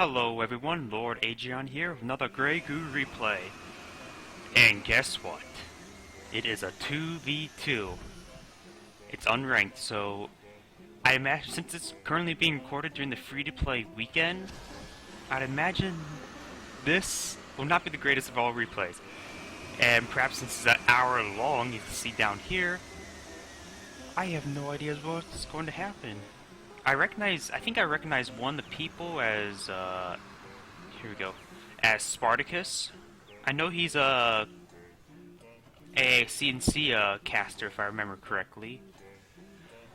Hello everyone, Lord.agion here with another Grey Goo Replay. And guess what? It is a 2v2. It's unranked, so I imagine since it's currently being recorded during the free-to-play weekend, I'd imagine this will not be the greatest of all replays. And perhaps since it's an hour long, you can see down here, I have no idea what's going to happen. I think I recognize one of the people as, here we go, as Spartacus. I know he's a CNC caster, if I remember correctly.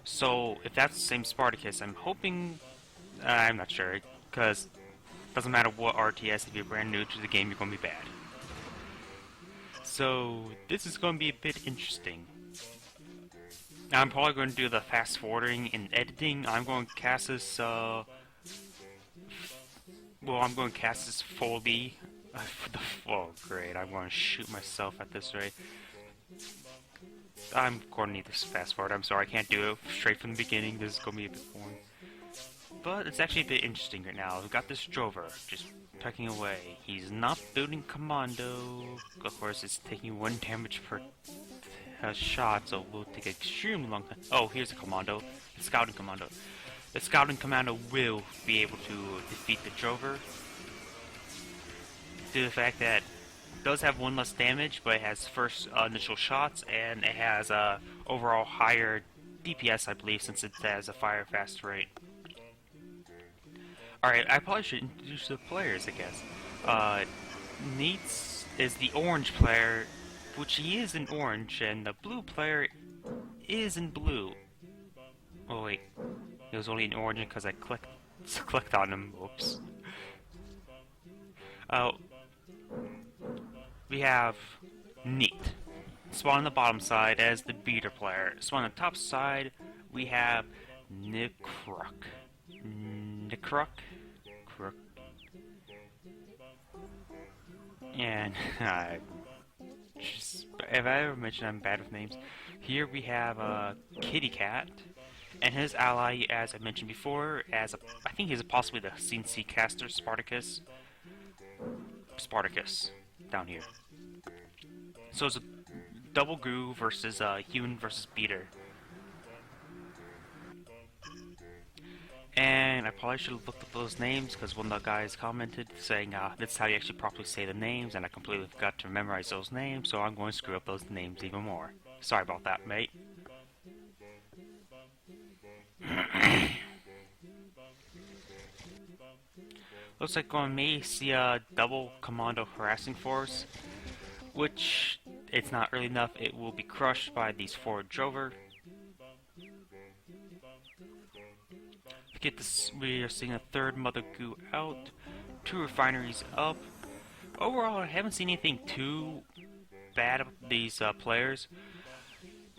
So, if that's the same Spartacus, I'm hoping, I'm not sure, because it doesn't matter what RTS, if you're brand new to the game, you're going to be bad. So, this is going to be a bit interesting. I'm probably going to do the fast forwarding and editing. I'm going to cast this, I'm going to cast this fully. Oh, great. I'm going to shoot myself at this rate. I'm going to need this fast forward. I'm sorry, I can't do it straight from the beginning. This is going to be a bit boring. But it's actually a bit interesting right now. We've got this drover just tucking away. He's not building commando. Of course, it's taking 1 damage per shot, so we'll take an extremely long time. Oh, here's a commando. The scouting commando. The scouting commando will be able to defeat the drover due to the fact that it does have 1 less damage, but it has first initial shots, and it has a overall higher DPS, I believe, since it has a fire fast rate. Alright, I probably should introduce the players, I guess. Neats is the orange player, which he is in orange, and the blue player is in blue. Oh wait, it was only in orange because I clicked on him. Oops. We have Neat. Spawn on the bottom side as the beater player. Spawn on the top side, we have Nikruk. And if I ever mention I'm bad with names, here we have Kitty Cat and his ally, as I mentioned before, I think he's possibly the CNC caster, Spartacus, down here. So it's a double goo versus human versus beater. And I probably should have looked up those names, because one of the guys commented saying that's how you actually properly say the names, and I completely forgot to memorize those names, so I'm going to screw up those names even more. Sorry about that, mate. Looks like we may see a double commando harassing force, which it's not really enough. It will be crushed by these 4 drover. Get this, we are seeing a 3rd mother goo out, 2 refineries up. Overall, I haven't seen anything too bad about these players.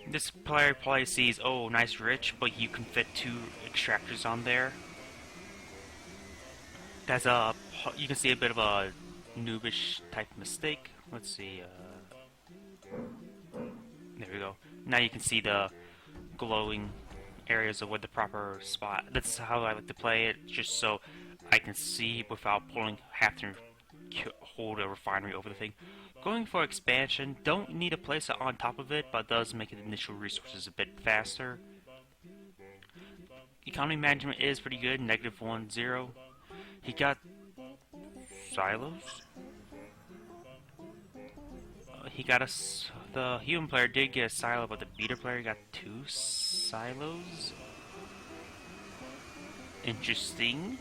This player probably sees, oh, nice rich, but you can fit 2 extractors on there. That's you can see a bit of a noobish type mistake. Let's see, there we go. Now you can see the glowing areas of what the proper spot. That's how I like to play it, just so I can see without having to hold a refinery over the thing. Going for expansion, don't need to place it on top of it, but does make the initial resources a bit faster. Economy management is pretty good, -1-0. He got silos. The human player did get a silo, but the beater player got 2 silos. Interesting.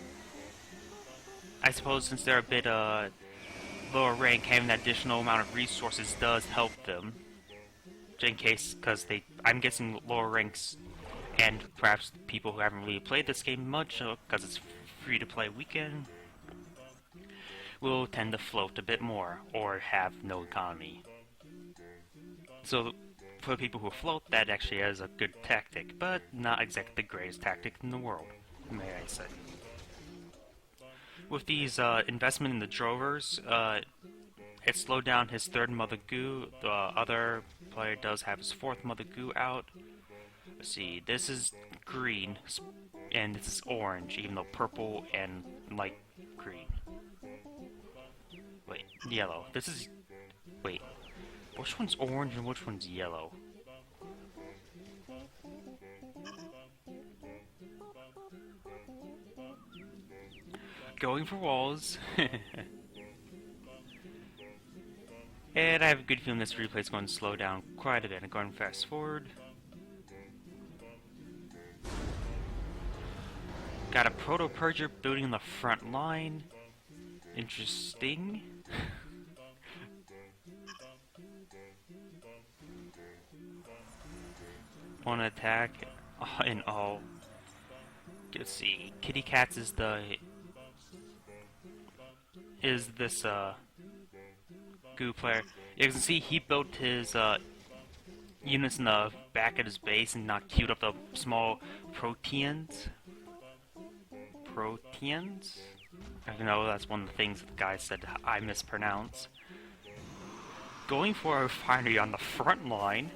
I suppose since they're a bit lower rank, having that additional amount of resources does help them. In case, because I'm guessing lower ranks, and perhaps people who haven't really played this game much, because it's free-to-play weekend, will tend to float a bit more, or have no economy. So, for the people who float, that actually is a good tactic, but not exactly the greatest tactic in the world, may I say. With these investment in the drovers, it slowed down his 3rd mother goo. The other player does have his 4th mother goo out. Let's see, this is green, and this is orange, even though purple and light green. Wait, yellow. This is... Wait. Which one's orange and which one's yellow? Going for walls. And I have a good feeling this replay is going to slow down quite a bit. I'm going fast forward. Got a proto-purger building on the front line. Interesting. One attack in all. Let's see. Kitty Cats is this Goo player. You can see he built his units in the back of his base and not queued up the small proteans. I know that's one of the things that the guy said I mispronounce. Going for a refinery on the front line.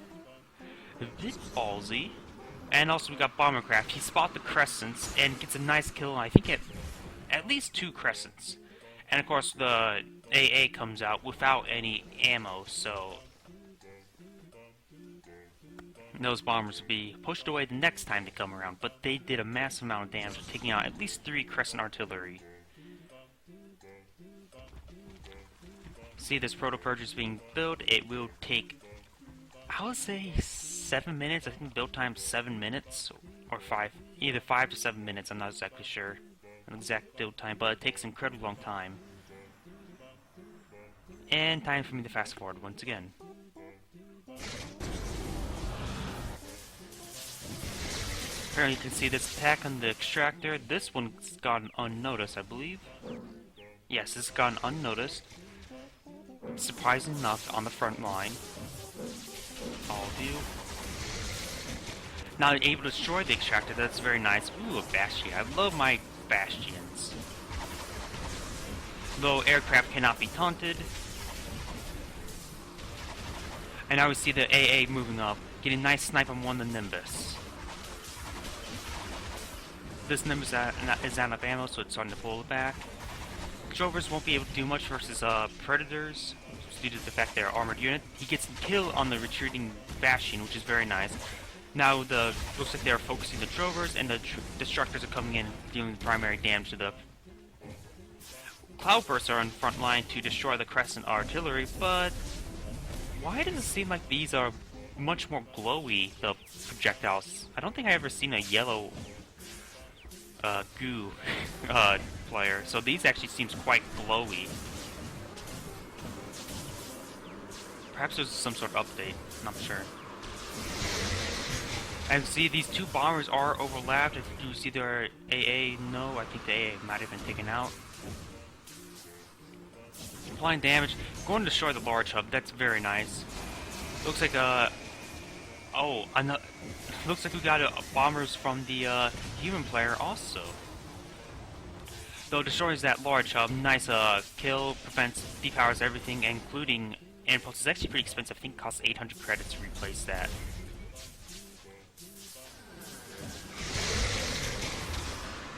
A bit ballsy. And also we got Bombercraft. He spot the crescents and gets a nice kill, I think at least 2 crescents. And of course the AA comes out without any ammo, so those bombers will be pushed away the next time they come around, but they did a massive amount of damage, taking out at least 3 crescent artillery. See, this proto-purge is being built. It will take, I would say, 7 minutes. I think build time 7 minutes, or 5, either 5 to 7 minutes, I'm not exactly sure an exact build time, but it takes an incredibly long time. And time for me to fast forward once again. Apparently you can see this attack on the extractor. This one's gone unnoticed, I believe. Yes, it's gone unnoticed. Surprising enough, on the front line. All of you. Now able to destroy the extractor, that's very nice. Ooh, a bastion. I love my bastions. Though aircraft cannot be taunted. And now we see the AA moving up, getting a nice snipe on one of the Nimbus. This Nimbus is out of ammo, so it's starting to pull it back. Drovers won't be able to do much versus Predators, due to the fact they're armored unit. He gets a kill on the retreating Bastion, which is very nice. Now looks like they're focusing the Drovers, and the Destructors are coming in, dealing the primary damage to the Cloudbursts are on the front line to destroy the Crescent Artillery, but why does it seem like these are much more glowy, the projectiles? I don't think I've ever seen a yellow Goo player, so these actually seems quite glowy. Perhaps there's some sort of update, I'm not sure. And see, these 2 bombers are overlapped. If you see their AA, no, I think the AA might have been taken out. Applying damage, going to destroy the large hub, that's very nice. Looks like looks like we got bombers from the human player also. Though destroys that large hub, nice kill, prevents, depowers everything, including Impulse. It's actually pretty expensive, I think it costs 800 credits to replace that.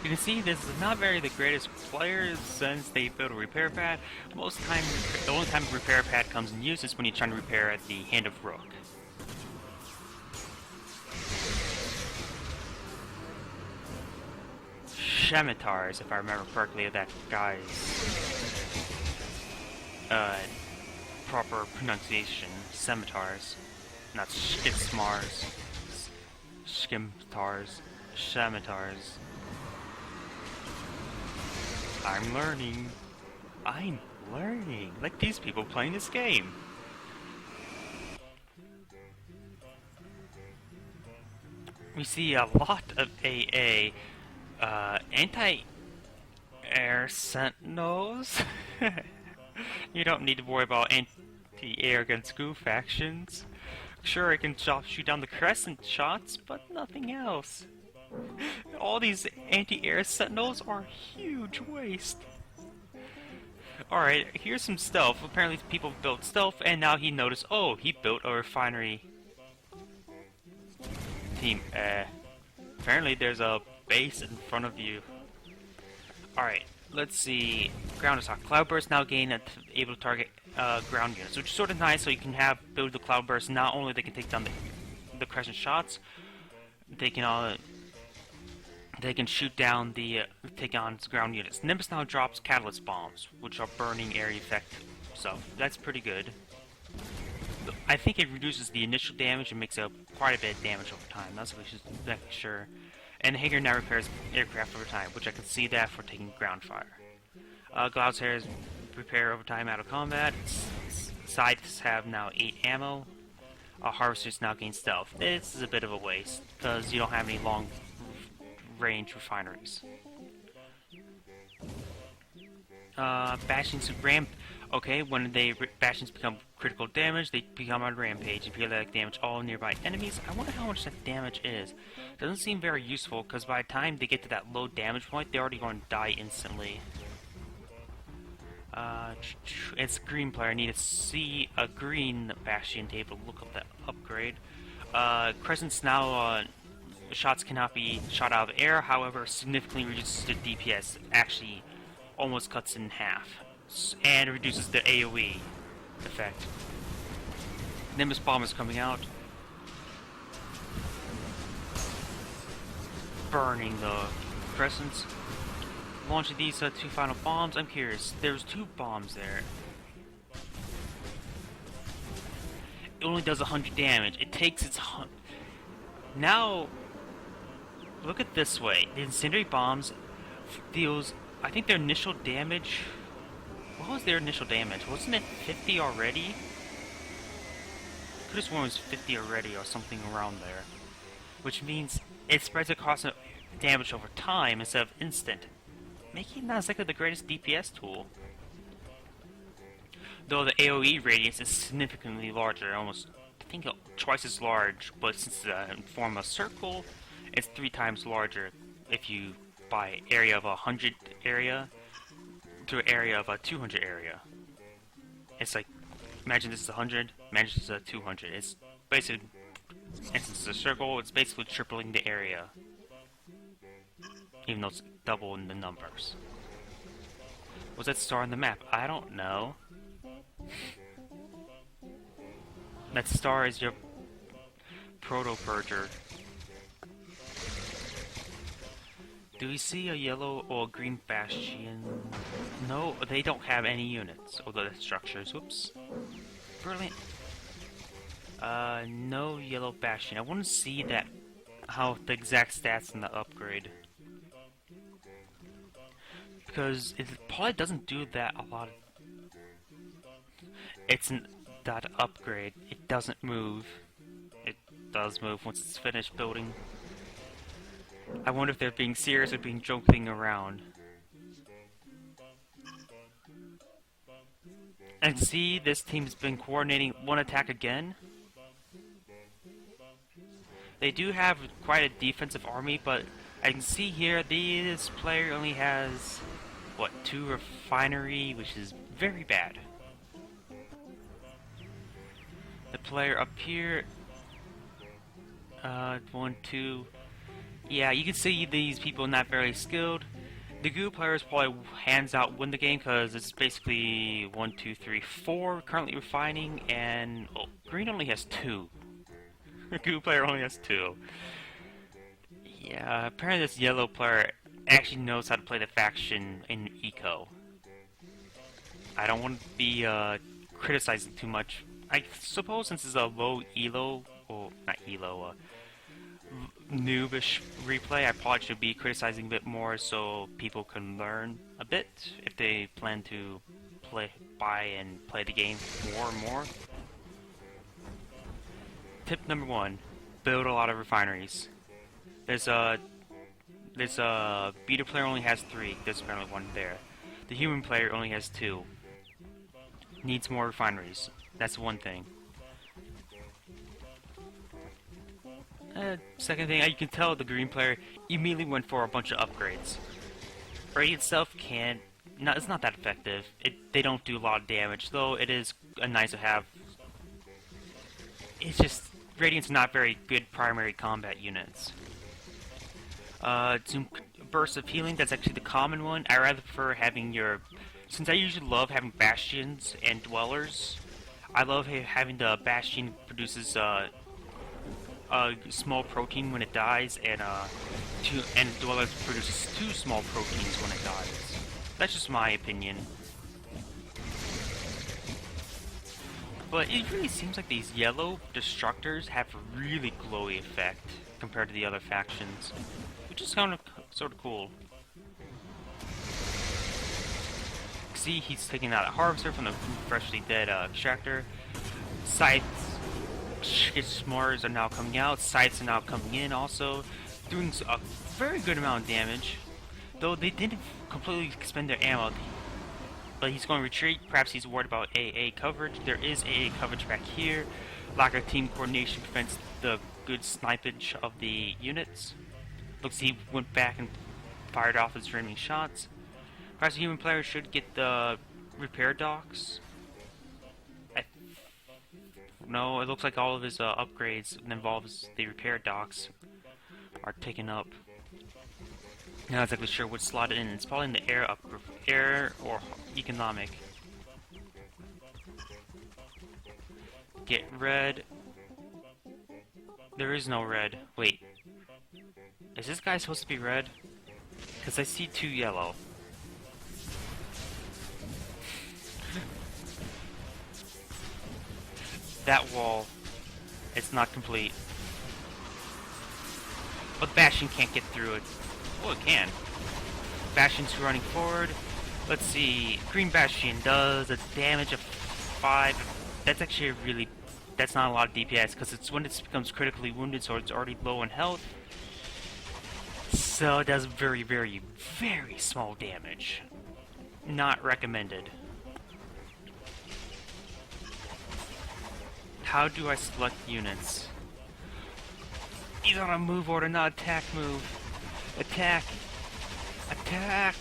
You can see this is not very the greatest player since they built a repair pad. Most of the time, the only time a repair pad comes in use is when you're trying to repair at the Hand of Rook. Scimitars, if I remember correctly, that guy's proper pronunciation. Scimitars, not Skitsmars. Skimtars. Scimitars. I'm learning. Like these people playing this game. We see a lot of AA. Anti-air sentinels. You don't need to worry about anti-air against Goo factions. Sure, I can shoot down the crescent shots, but nothing else. All these anti-air sentinels are a huge waste. Alright, here's some stealth. Apparently people built stealth, and now he noticed, oh, he built a refinery. Team, apparently there's a base in front of you. Alright, let's see, ground attack. Cloudburst now able to target ground units, which is sort of nice. So you can build the Cloudburst. Not only they can take down the crescent shots, they can shoot down take on ground units. Nimbus now drops catalyst bombs, which are burning area effect. So that's pretty good. I think it reduces the initial damage and makes up quite a bit of damage over time. That's what we should make sure. And Hager now repairs aircraft over time, which I can see that for taking ground fire. Cloud's Hairs repair over time out of combat. Sides have now 8 ammo. Harvesters now gain stealth. This is a bit of a waste, because you don't have any long range refineries. Bashings ramp. Okay, when bashings become critical damage, they become on rampage. If you like damage all nearby enemies, I wonder how much that damage is. Doesn't seem very useful, because by the time they get to that low damage point, they're already going to die instantly. It's a green player. I need to see a green bastion to be able to look up that upgrade. Crescents now, shots cannot be shot out of the air, however, significantly reduces the DPS. Actually, almost cuts it in half. And reduces the AoE effect. Nimbus Bomb is coming out. Burning the crescents. Launching these 2 final bombs. I'm curious. There's 2 bombs there. It only does 100 damage. It takes its... Now, look at this way. The incendiary bombs deals... I think their initial damage... What was their initial damage? Wasn't it 50 already? Could have sworn it was 50 already or something around there. Which means it spreads across damage over time instead of instant. Making it not exactly the greatest DPS tool. Though the AoE radius is significantly larger, almost, I think, twice as large, but since it's in form of a circle, it's 3 times larger if you buy area of 100 area to an area of a 200 area. It's like, imagine this is 100, imagine this is a 200. It's basically, and since it's a circle, it's basically tripling the area. Even though it's double in the numbers. Was that star on the map? I don't know. That star is your proto-purger. Do we see a yellow or green bastion? No, they don't have any units. Although the structures. Whoops. Brilliant. No yellow bastion. I want to see that. How the exact stats in the upgrade. Because it probably doesn't do that a lot. It's that upgrade. It doesn't move. It does move once it's finished building. I wonder if they're being serious or being joking around. And see, this team's been coordinating one attack again. They do have quite a defensive army, but I can see here this player only has, what, 2 refinery, which is very bad. The player up here, 1, 2. Yeah, you can see these people not very skilled. The Goo players probably hands out win the game because it's basically 1, 2, 3, 4 currently refining, and green only has 2. The Goo player only has 2. Yeah, apparently this yellow player actually knows how to play the faction in eco. I don't want to be criticizing too much. I suppose since it's a low elo, or not elo, noobish replay, I probably should be criticizing a bit more so people can learn a bit if they plan to buy and play the game more and more. Tip number 1, build a lot of refineries. There's a beta player only has 3, there's apparently 1 there. The human player only has 2. Needs more refineries. That's one thing. Second thing, you can tell the green player immediately went for a bunch of upgrades. Radiant itself it's not that effective. They don't do a lot of damage, though it is nice to have. It's just, Radiant's not very good primary combat units. burst of healing, that's actually the common one. I rather prefer having your... Since I usually love having bastions and dwellers, I love having the bastion produces a small protein when it dies, and dwellers produces 2 small proteins when it dies. That's just my opinion. But it really seems like these yellow destructors have a really glowy effect compared to the other factions, which is sort of cool. See, he's taking out a harvester from the freshly dead extractor. Scythes, s'mores are now coming out. Scythes are now coming in also, doing a very good amount of damage. Though they didn't completely expend their ammo. But he's going to retreat. Perhaps he's worried about AA coverage. There is AA coverage back here. Lack of team coordination prevents the good snipage of the units. Looks he went back and fired off his remaining shots. Perhaps the human player should get the repair docks. No, it looks like all of his upgrades that involves the repair docks are taken up. Not exactly sure what slot it in. It's probably in the air or economic. Get red. There is no red. Wait. Is this guy supposed to be red? Because I see 2 yellow. That wall, it's not complete. But Bastion can't get through it. Oh, it can. Bastion's running forward. Let's see. Green Bastion does a damage of 5. That's actually really... That's not a lot of DPS, because it's when it becomes critically wounded, so it's already low in health. So it does very, very, very small damage. Not recommended. How do I select units? He's on a move order, not attack move. Attack! Attack!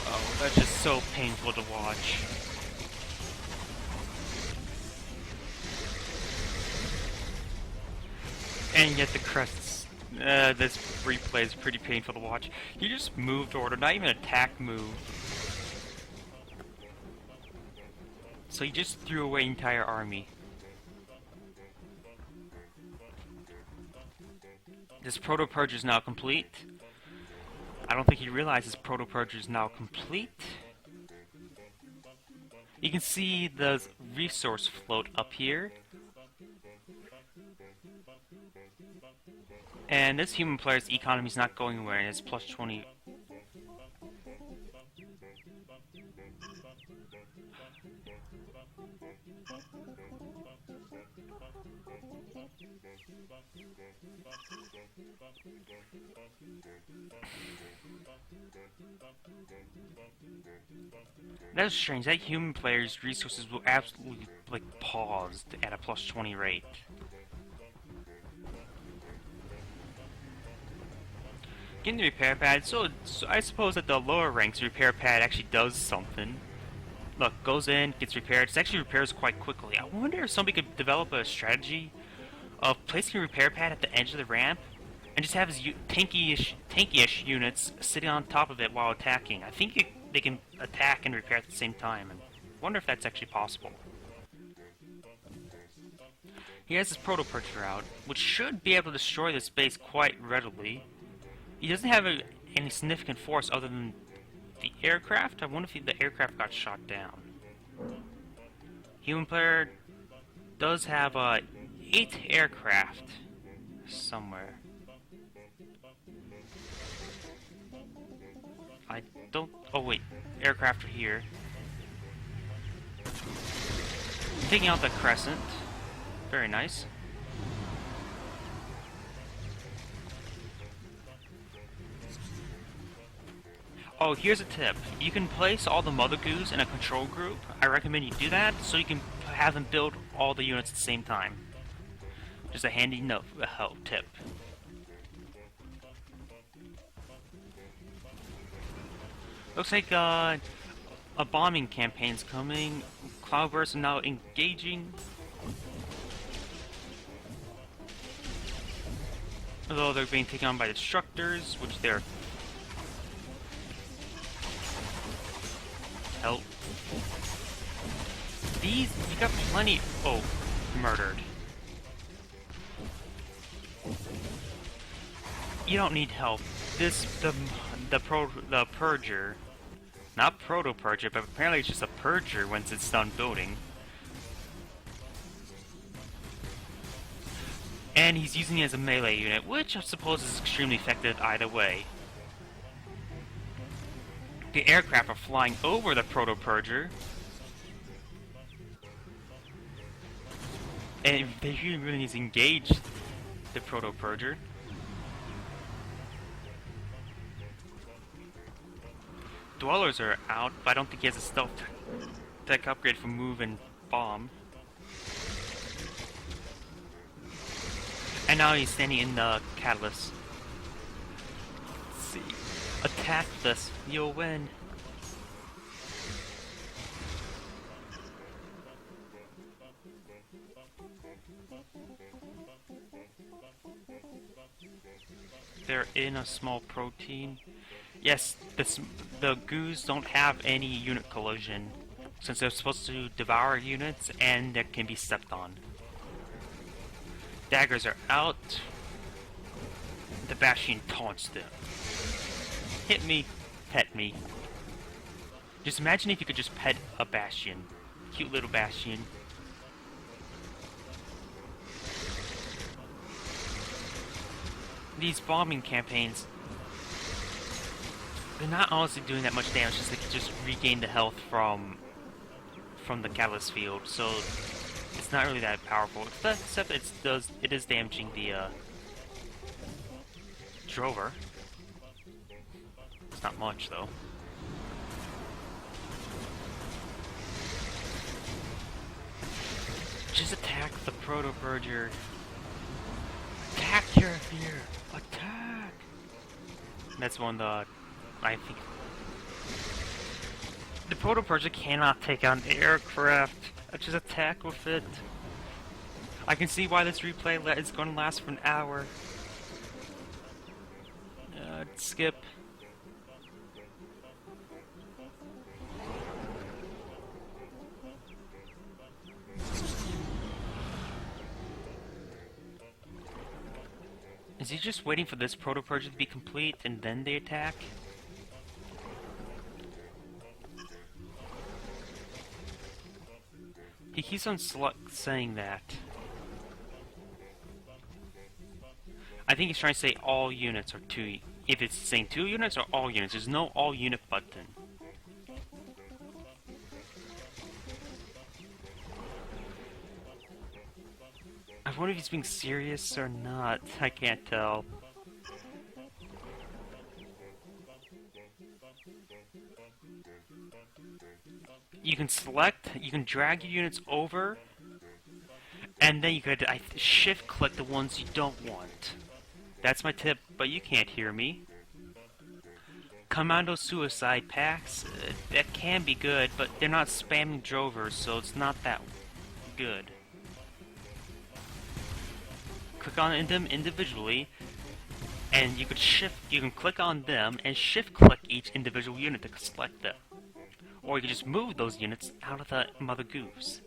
Oh, that's just so painful to watch. And yet the crests. This replay is pretty painful to watch. You just moved order, not even attack move. So he just threw away entire army. This proto-purge is now complete. I don't think he realizes proto-purge is now complete. You can see the resource float up here. And this human player's economy is not going anywhere, and it's plus 20. That's strange. That human player's resources will absolutely like paused at a plus 20 rate. Getting the repair pad, so I suppose that the lower ranks repair pad actually does something. Look, goes in, gets repaired. It actually repairs quite quickly. I wonder if somebody could develop a strategy of placing a repair pad at the edge of the ramp and just have his tanky-ish units sitting on top of it while attacking. I think they can attack and repair at the same time, and I wonder if that's actually possible. He has his proto-purger out, which should be able to destroy this base quite readily. He doesn't have any significant force other than the aircraft. I wonder if the aircraft got shot down. Human player does have 8 aircraft somewhere. I don't... Oh wait, aircraft are here. Taking out the crescent. Very nice. Oh, here's a tip. You can place all the Mother Goos in a control group. I recommend you do that so you can have them build all the units at the same time. Just a handy tip. Looks like A bombing campaign's coming. Cloudbursts are now engaging. Although they're being taken on by destructors, which they're... Help. These, you got plenty... Oh, murdered. You don't need help. This, the Purger... Not Proto-Purger, but apparently it's just a Purger once it's done building. And he's using it as a melee unit, which I suppose is extremely effective either way. The aircraft are flying over the Proto-Purger. And they really need to engage the Proto-Purger. Dwellers are out, but I don't think he has a stealth tech upgrade for move and bomb. And now he's standing in the catalyst. Let's see. Attack this. You'll win. They're in a small protein. Yes, the goos don't have any unit collision, since they're supposed to devour units and they can be stepped on. Daggers are out. The Bastion taunts them. Hit me, pet me. Just imagine if you could just pet a Bastion. Cute little Bastion. These bombing campaigns, they're not honestly doing that much damage, just they can just regain the health from the catalyst field, so it's not really that powerful. Except it is damaging the Drover. It's not much though. Just attack the Proto-Purger. Attack your fear! Attack! That's one of the... I think... The Proto-Purger cannot take on aircraft. Just attack with it. I can see why this replay is going to last for an hour. Skip. Is he just waiting for this Proto-Purger to be complete and then they attack? He keeps on saying that. I think he's trying to say all units are 2. If it's saying 2 units or all units, there's no all unit button. I wonder if he's being serious or not. I can't tell. You can select, you can drag your units over, and then you could shift click the ones you don't want. That's my tip, but you can't hear me. Commando suicide packs, that can be good, but they're not spamming drovers, so it's not that good. Click on them individually, and you can click on them and shift click each individual unit to select them. Or you can just move those units out of the mother goose.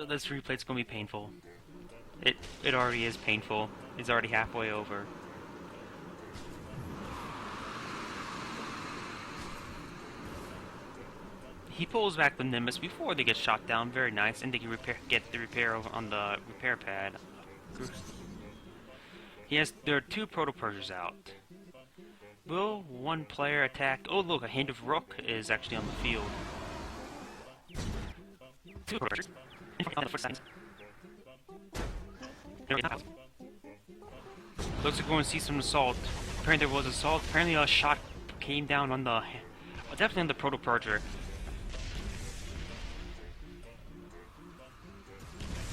This replay's gonna be painful. It already is painful. It's already halfway over. He pulls back the Nimbus before they get shot down. Very nice, and they can get the repair over on the repair pad. There are 2 Proto-Purgers out. Will one player attack? Oh look, a Hand of Rook is actually on the field. 2 Proto-Purgers. Looks like we're going to see some assault. Apparently there was assault. Apparently a shot came down on the... definitely on the Proto-Purger.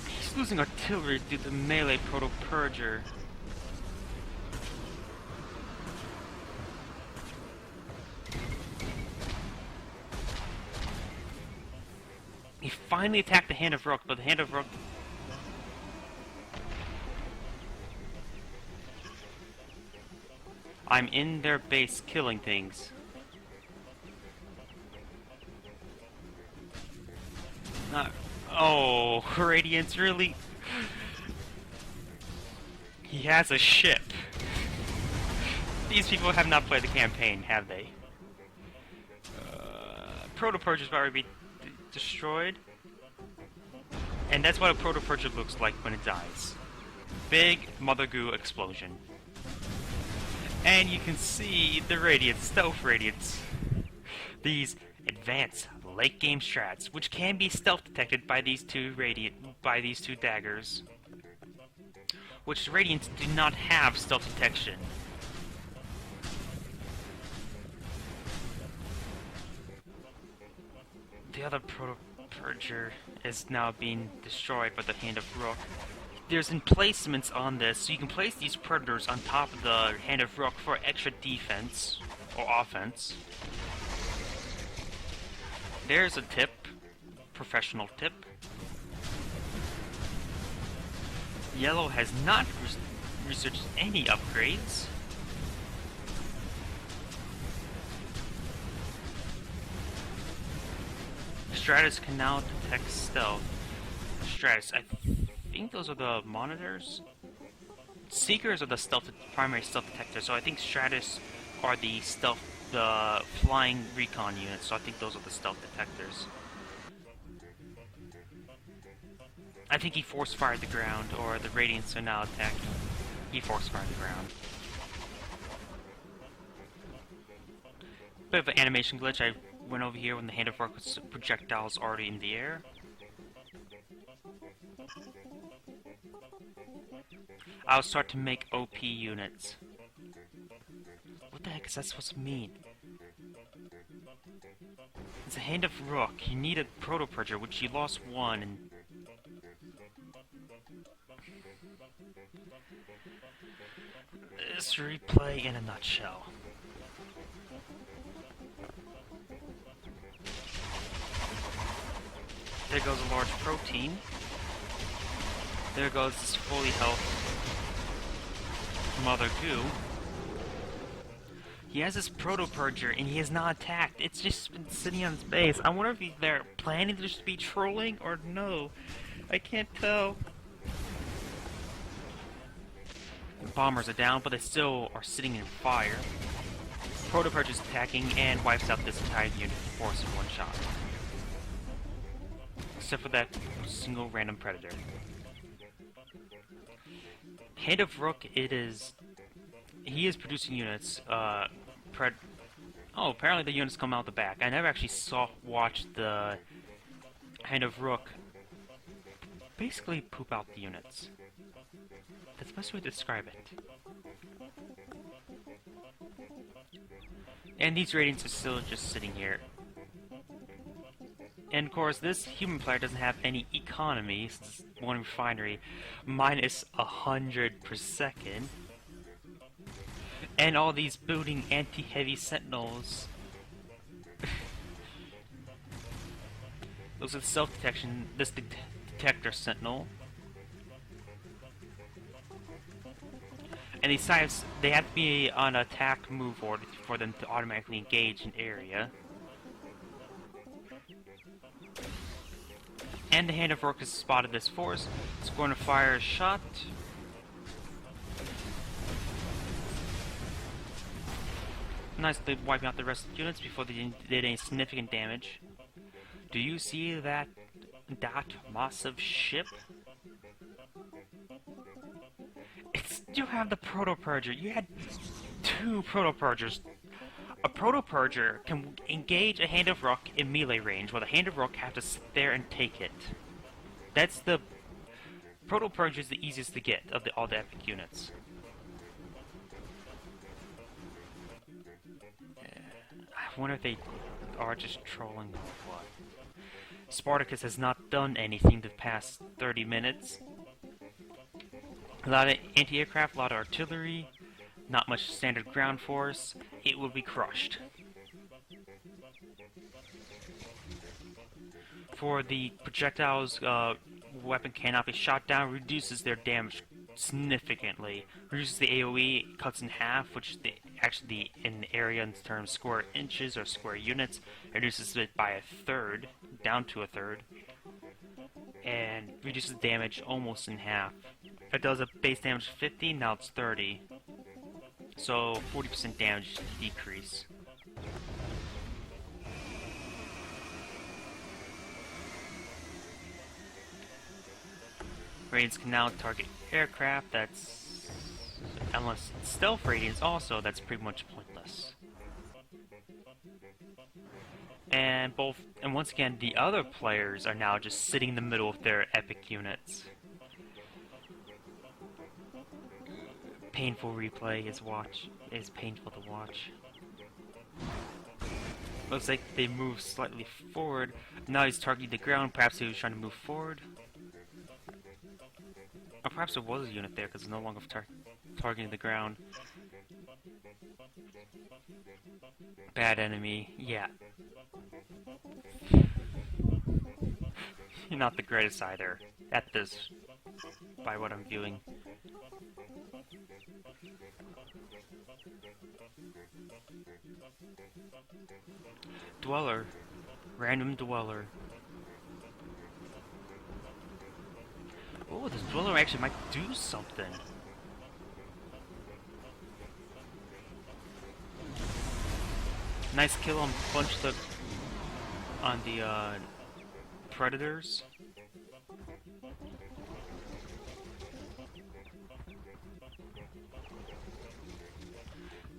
He's losing artillery due to the melee Proto-Purger. finally attack the Hand of Rook, but the Hand of Rook... I'm in their base killing things. Oh, Radiance really... He has a ship. These people have not played the campaign, have they? Proto-Purge is about to be destroyed. And that's what a Proto-Purge looks like when it dies. Big Mother Goo explosion. And you can see the Radiance, Stealth Radiance. These advanced late game strats, which can be stealth detected by these two daggers. Which the Radiants do not have stealth detection. The other Proto-Purger is now being destroyed by the Hand of Rook. There's emplacements on this, so you can place these Predators on top of the Hand of Rook for extra defense, or offense. There's a tip. Professional tip. Yellow has not researched any upgrades. Stratus can now detect stealth. Stratus, I think those are the monitors? Seekers are the primary stealth detectors, so I think Stratus are the flying recon units, so I think those are the stealth detectors. I think he force-fired the ground, or the Radiants are now attacking. He force-fired the ground. Bit of an animation glitch. I went over here when the Hand of Rook was projectiles already in the air. I'll start to make OP units. What the heck is that supposed to mean? It's a Hand of Rook. You need a Proto-Purger, which you lost one, and... This replay in a nutshell. There goes a large protein. There goes this fully health Mother Goo. He has this Proto-Purger and he has not attacked. It's just been sitting on his base. I wonder if they're planning to just be trolling or no. I can't tell. The bombers are down, but they still are sitting in fire. Proto-Purge is attacking and wipes out this entire unit in force in one shot. Except for that single random predator. Hand of Rook, he is producing units. Oh, apparently the units come out the back. I never actually watched the Hand of Rook basically poop out the units. That's the best way to describe it. And these Radiants are still just sitting here. And of course, this human player doesn't have any economy, since it's one refinery, minus 100 per second. And all these building anti-heavy sentinels. Those are the self-detection, this detector sentinel. And these types, they have to be on an attack move order for them to automatically engage an area. And the Hand of Rook has spotted this force. It's going to fire a shot. Nicely wiping out the rest of the units before they did any significant damage. Do you see that massive ship? You have the Proto-Purger. You had two Proto-Purgers. A Proto-Purger can engage a Hand of Rook in melee range, while the Hand of Rook have to sit there and take it. That's the... Proto-Purger is the easiest to get of all the epic units. I wonder if they are just trolling or what. Spartacus has not done anything the past 30 minutes. A lot of anti-aircraft, a lot of artillery, not much standard ground force. It will be crushed. For the projectiles, weapon cannot be shot down, reduces their damage significantly. Reduces the AoE, cuts in half, which is actually in the area in terms of square inches or square units. Reduces it by a third, down to a third. And reduces damage almost in half. It does a base damage of 50, now it's 30. So 40% damage decrease. Radiance can now target aircraft, that's... unless stealth radiance also, that's pretty much pointless. And once again, the other players are now just sitting in the middle of their epic units. Painful replay is painful to watch. Looks like they moved slightly forward. Now he's targeting the ground, perhaps he was trying to move forward. Or perhaps there was a unit there because it's no longer targeting the ground. Bad enemy, yeah. You're not the greatest either, at this, by what I'm viewing. Dweller. Random dweller. Oh, this dweller actually might do something. Nice kill on the predators.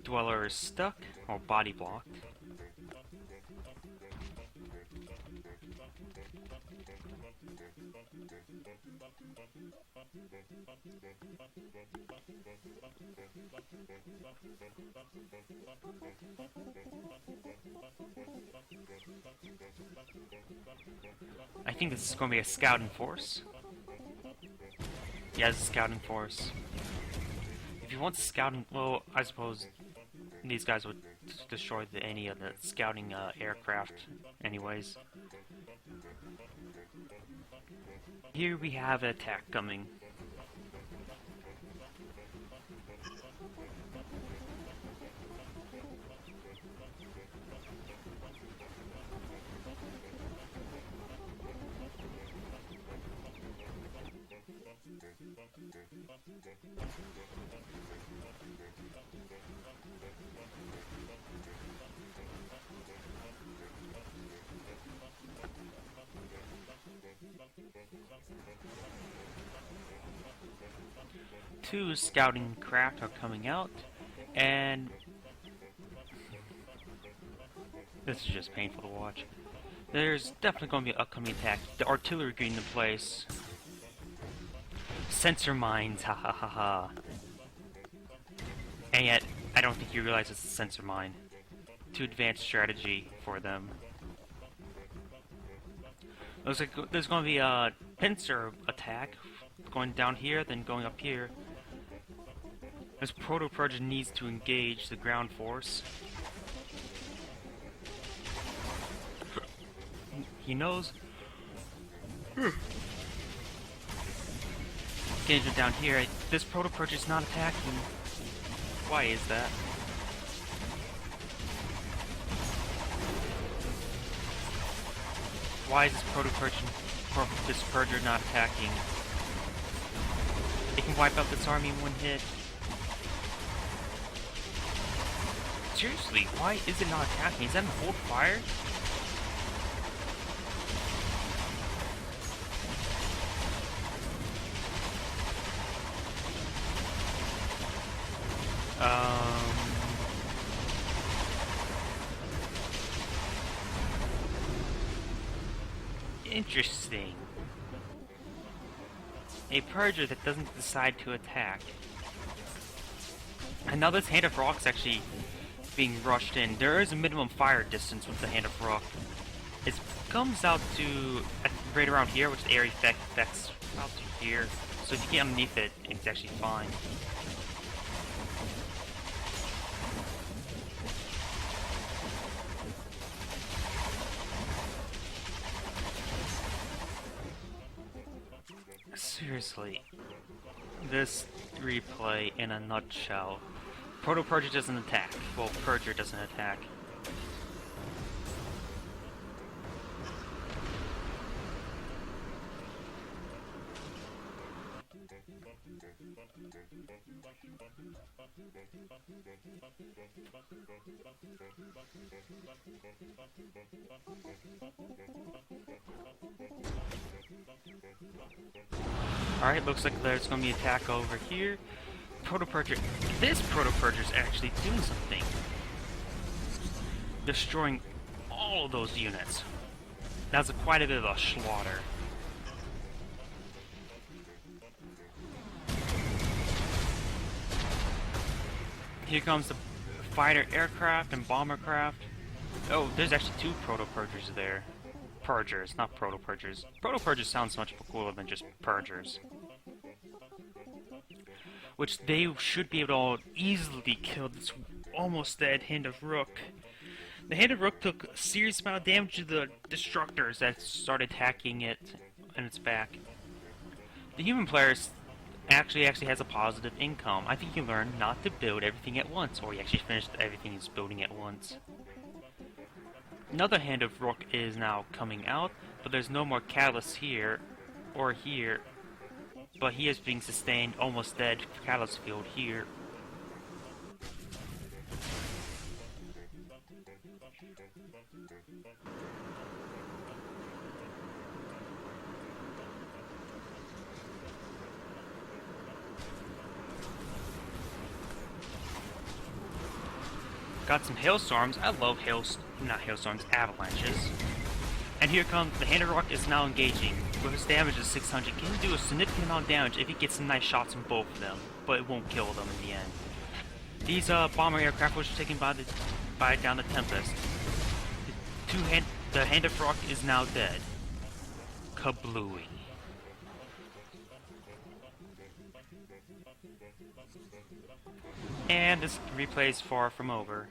Dweller is stuck or body blocked. I think this is going to be a scouting force. Yeah, it's a scouting force. If you want scouting, well, I suppose these guys would destroy any of the scouting aircraft anyways. Here we have an attack coming. Two scouting craft are coming out, and this is just painful to watch. There's definitely going to be an upcoming attack. The artillery getting into place. Sensor mines, ha ha ha ha. And yet, I don't think you realize it's a sensor mine. Too advanced strategy for them. Looks like there's going to be a pincer attack going down here, then going up here. This proto-project needs to engage the ground force. He knows. Engagement down here. This proto-project is not attacking. Why is that? Why is this this purger not attacking? It can wipe out this army in one hit. Seriously, why is it not attacking? Is that an hold fire? Interesting. A purger that doesn't decide to attack. And now this Hand of Rock's actually being rushed in. There is a minimum fire distance with the Hand of Rock. It comes out to right around here, which the area effects out to here. So if you get underneath it, it's actually fine. Seriously, this replay in a nutshell. Proto-Purger doesn't attack. Well, Purger doesn't attack. Alright, looks like there's gonna be attack over here. Proto-Purger. This Proto-Purger is actually doing something. Destroying all of those units. That's quite a bit of a slaughter. Here comes the fighter aircraft and bombercraft. Oh, there's actually two Proto-Purgers there. Purgers, not Proto-Purgers. Proto-Purgers sounds much cooler than just Purgers. Which they should be able to easily kill this almost dead Hand of Rook. The Hand of Rook took a serious amount of damage to the Destructors that started attacking it in its back. The human players actually has a positive income. I think you learn not to build everything at once, or you actually finished everything he's building at once. Another Hand of Rook is now coming out, but there's no more Catalyst here, or here. But he is being sustained, almost dead, Catalyst field here. Got some hailstorms. I love avalanches. And here comes the Hand of Rock is now engaging. With his damage of 600, can do a significant amount of damage if he gets some nice shots on both of them, but it won't kill them in the end. These bomber aircraft were taken by down the Tempest. The Hand of Rock is now dead. Kablooey. And this replay is far from over.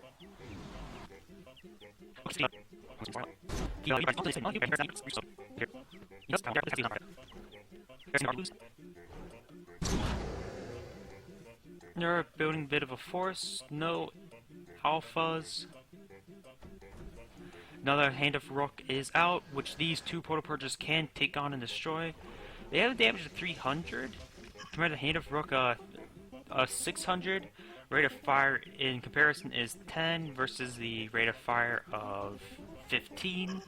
They're building a bit of a force, no alphas. Another Hand of Rook is out, which these two Proto-Purgers can take on and destroy. They have a damage of 300. Compared to Hand of Rook, 600. Rate of fire in comparison is 10 versus the rate of fire of 15.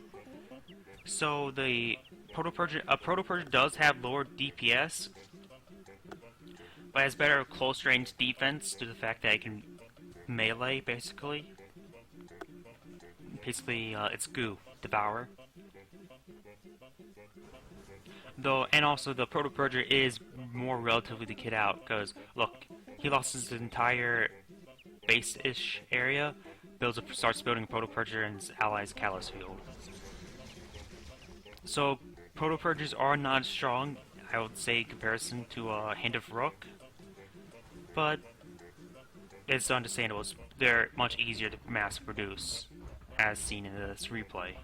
So the Proto-Purger does have lower DPS, but has better close range defense due to the fact that it can melee basically. It's Goo, Devour. Though, and also the Proto-Purger is more relatively to kid out, because look, he lost his entire base-ish area, starts building a Proto-Purger and his allies' Catalyst field. So, Proto-Purgers are not strong, I would say, in comparison to Hand of Rook, but it's understandable. They're much easier to mass produce, as seen in this replay.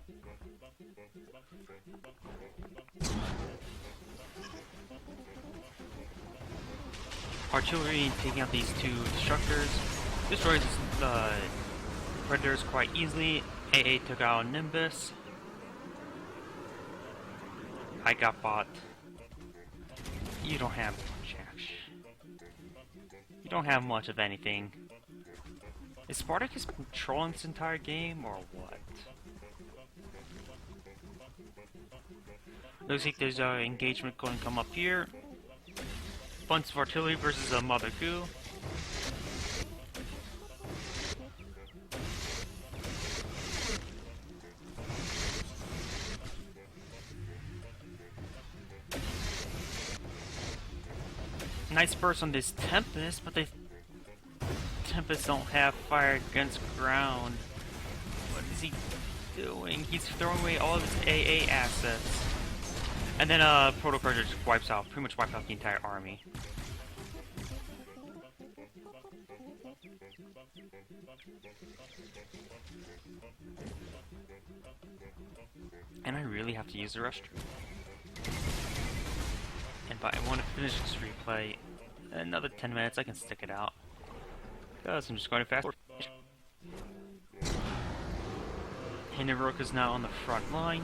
Artillery taking out these two Destructors destroys the Predators quite easily. AA took out Nimbus. I got bought. You don't have much action. You don't have much of anything. Is Spartacus controlling this entire game, or what? Looks like there's an engagement going to come up here. Bunch of artillery versus a Mother Goo. Nice burst on this Tempest, but the Tempest don't have fire against ground. What is he doing? He's throwing away all of his AA assets. And then Proto-Purger just pretty much wipes out the entire army. And I really have to use the restroom. But I want to finish this replay in another 10 minutes. I can stick it out. Because I'm just going to fast forward. Hindenburg is now on the front line.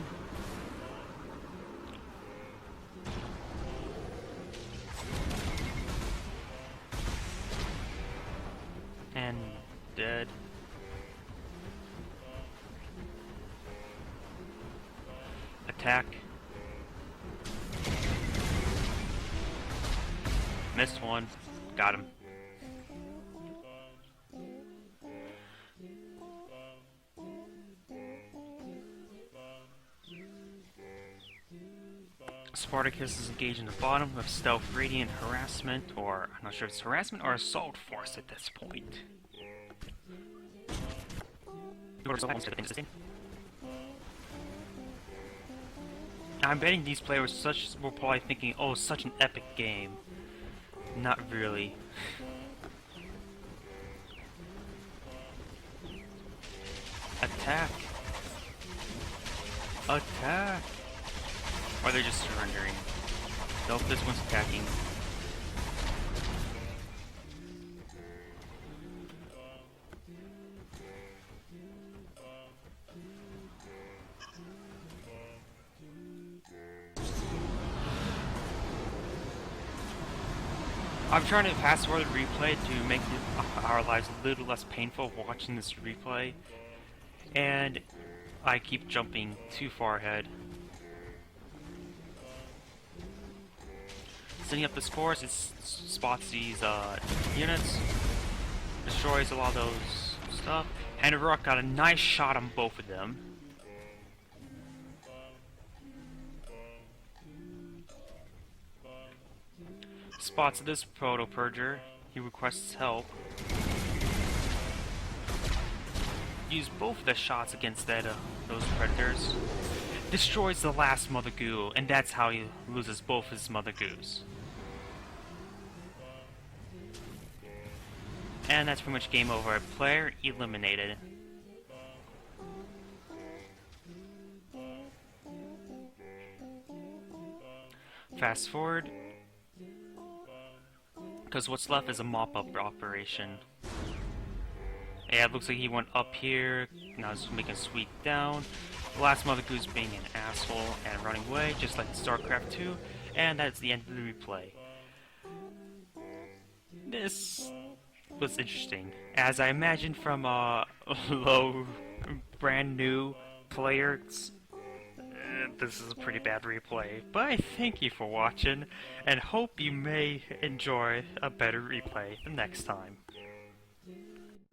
And dead. Attack. Missed one. Got him. Spartacus is engaged in the bottom with stealth, radiant, harassment, or I'm not sure if it's harassment or assault force at this point. I'm betting these players were probably thinking, oh, such an epic game. Not really. Attack! Attack! Or they're just surrendering. Nope, this one's attacking. I'm trying to fast forward the replay to make our lives a little less painful watching this replay, and I keep jumping too far ahead. Setting up this force, it spots these units, destroys a lot of those stuff. Hand of Rock got a nice shot on both of them. Spots this proto-purger. He requests help. Use both of the shots against those predators. Destroys the last Mother Goo, and that's how he loses both his Mother Goos. And that's pretty much game over. Player eliminated. Fast forward. Because what's left is a mop-up operation. Yeah, it looks like he went up here. Now he's making a sweep down. The last Mother Goose being an asshole and running away, just like in Starcraft 2. And that's the end of the replay. This was interesting. As I imagined from low, brand new players, this is a pretty bad replay. But I thank you for watching, and hope you may enjoy a better replay the next time.